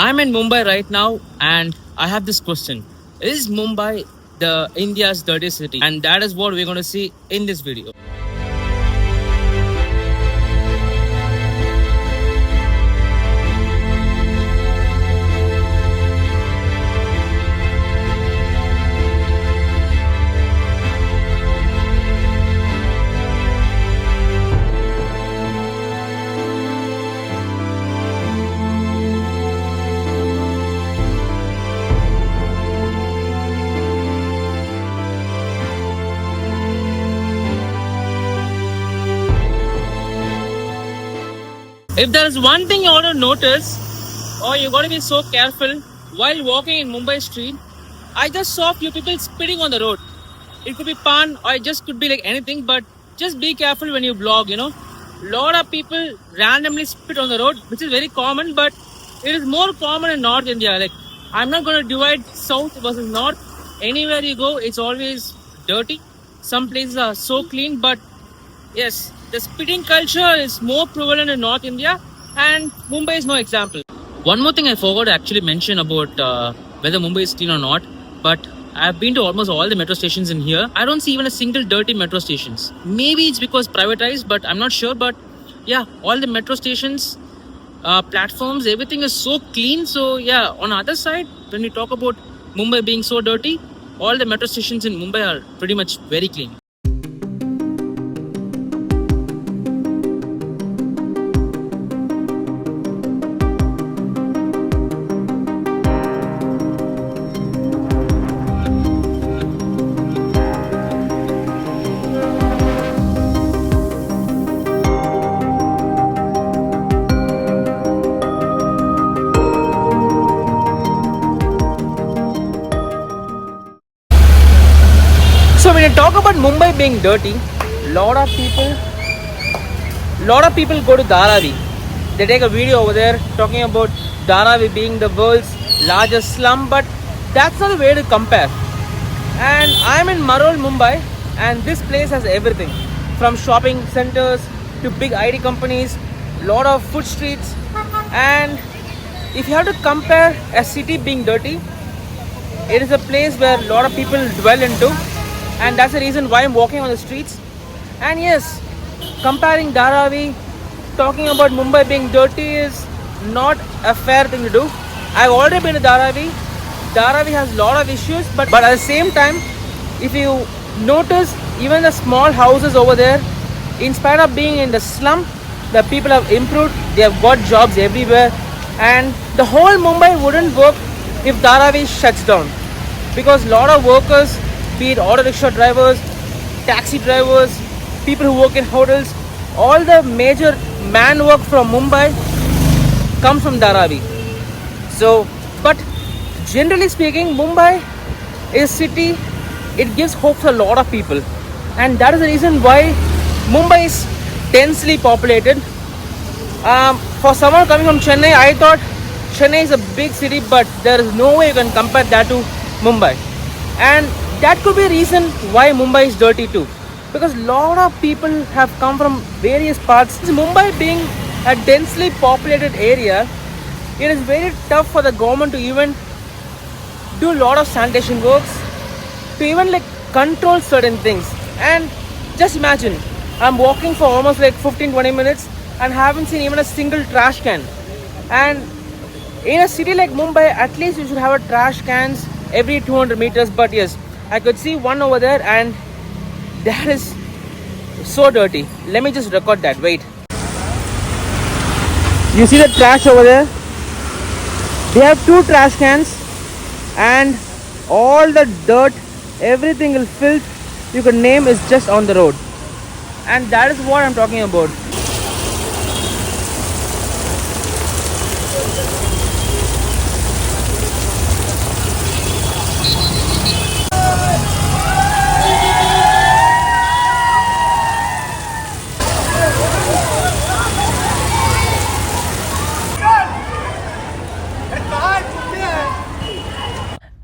I'm in Mumbai right now, and I have this question: is Mumbai the India's dirty city? And that is what we're going to see in this video. If there is one thing you ought to notice, or you got to be so careful while walking in Mumbai street, I just saw a few people spitting on the road. It could be pan, or it just could be like anything, but just be careful when you vlog. Lot of people randomly spit on the road, which is very common, but it is more common in North India. Like, I'm not going to divide South versus North. Anywhere you go, it's always dirty. Some places are so clean, but yes, the spitting culture is more prevalent in North India, and Mumbai is no example. One more thing I forgot to actually mention about whether Mumbai is clean or not, but I've been to almost all the metro stations in here. I don't see even a single dirty metro stations. Maybe it's because privatized, but I'm not sure. But yeah, all the metro stations, platforms, everything is so clean. So yeah, on the other side, when we talk about Mumbai being so dirty, all the metro stations in Mumbai are pretty much very clean. So when you talk about Mumbai being dirty, lot of people go to Dharavi. They take a video over there talking about Dharavi being the world's largest slum, but that's not the way to compare. And I'm in Marol, Mumbai, and this place has everything from shopping centers to big IT companies, lot of food streets. And if you have to compare a city being dirty, it is a place where a lot of people dwell into. And that's the reason why I'm walking on the streets. And yes, comparing Dharavi, talking about Mumbai being dirty is not a fair thing to do. I've already been to Dharavi. Dharavi has a lot of issues, but at the same time, if you notice, even the small houses over there, in spite of being in the slum, the people have improved. They have got jobs everywhere. And the whole Mumbai wouldn't work if Dharavi shuts down. Because a lot of workers, be it auto rickshaw drivers, taxi drivers, people who work in hotels, all the major man work from Mumbai comes from Dharavi. So, but generally speaking, Mumbai is a city, it gives hope for a lot of people. And that is the reason why Mumbai is densely populated. For someone coming from Chennai, I thought Chennai is a big city, but there is no way you can compare that to Mumbai. And that could be a reason why Mumbai is dirty too, because a lot of people have come from various parts. Mumbai being a densely populated area, it is very tough for the government to even do a lot of sanitation works, to even like control certain things. And just imagine, I'm walking for almost like 15-20 minutes and haven't seen even a single trash can. And in a city like Mumbai, at least you should have a trash cans every 200 meters. But yes, I could see one over there, and that is so dirty. Let me just record that. Wait. You see the trash over there? They have 2 trash cans, and all the dirt, everything is filth you can name is just on the road. And that is what I'm talking about.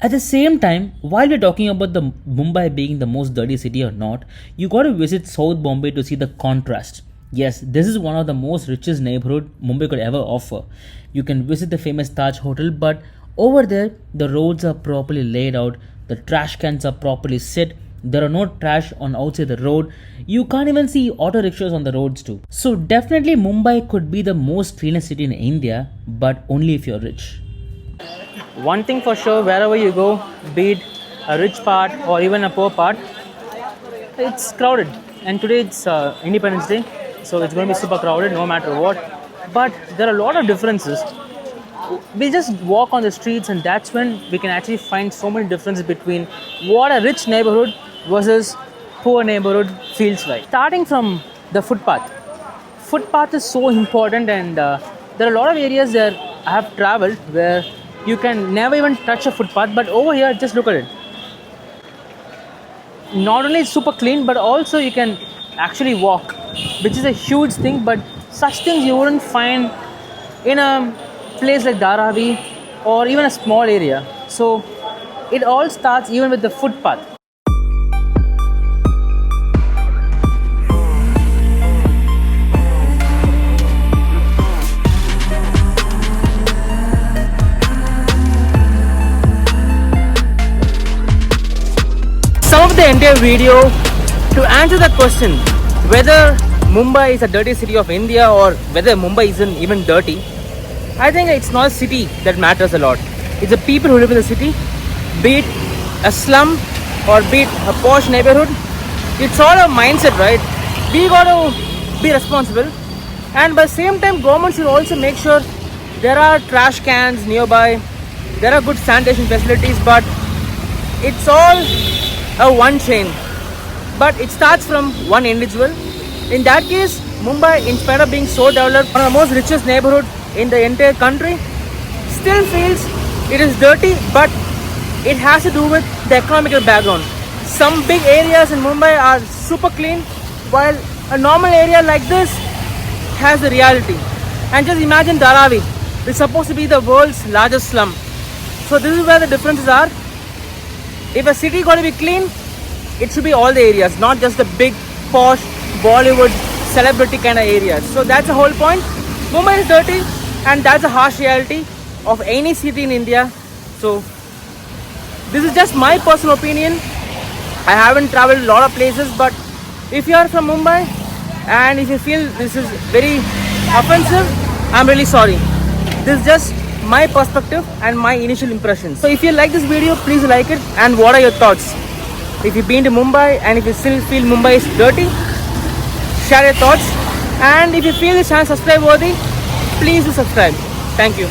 At the same time, while we're talking about the Mumbai being the most dirty city or not, you got to visit South Bombay to see the contrast. Yes, this is one of the most richest neighborhood Mumbai could ever offer. You can visit the famous Taj Hotel, but over there the roads are properly laid out, the trash cans are properly set, there are no trash on outside the road. You can't even see auto rickshaws on the roads too. So definitely Mumbai could be the most cleanest city in India, but only if you're rich. One thing for sure, wherever you go, be it a rich part or even a poor part, it's crowded. And today it's Independence Day, so it's going to be super crowded no matter what. But there are a lot of differences. We just walk on the streets, and that's when we can actually find so many differences between what a rich neighborhood versus poor neighborhood feels like. Starting from the footpath. Footpath is so important, and there are a lot of areas there I have traveled where you can never even touch a footpath, but over here, just look at it. Not only it's super clean, but also you can actually walk, which is a huge thing. But such things you wouldn't find in a place like Dharavi or even a small area. So it all starts even with the footpath. Some of the entire video to answer the question whether Mumbai is a dirty city of India or whether Mumbai isn't even dirty. I think it's not a city that matters a lot. It's the people who live in the city, be it a slum or be it a posh neighborhood. It's all a mindset, right? We got to be responsible, and by the same time, government should also make sure there are trash cans nearby, there are good sanitation facilities, but it's all a one chain. But it starts from one individual. In that case, Mumbai, in spite of being so developed, one of the most richest neighborhood in the entire country, still feels it is dirty, but it has to do with the economical background. Some big areas in Mumbai are super clean, while a normal area like this has the reality. And just imagine Dharavi, which is supposed to be the world's largest slum. So this is where the differences are. If a city got to be clean, it should be all the areas, not just the big, posh, Bollywood, celebrity kind of areas. So that's the whole point. Mumbai is dirty, and that's a harsh reality of any city in India. So this is just my personal opinion. I haven't traveled a lot of places, but if you are from Mumbai and if you feel this is very offensive, I'm really sorry. This is just my perspective and my initial impressions. So if you like this video, please like it. And what are your thoughts? If you've been to Mumbai and if you still feel Mumbai is dirty, share your thoughts. And if you feel this channel subscribe worthy, please do subscribe. Thank you.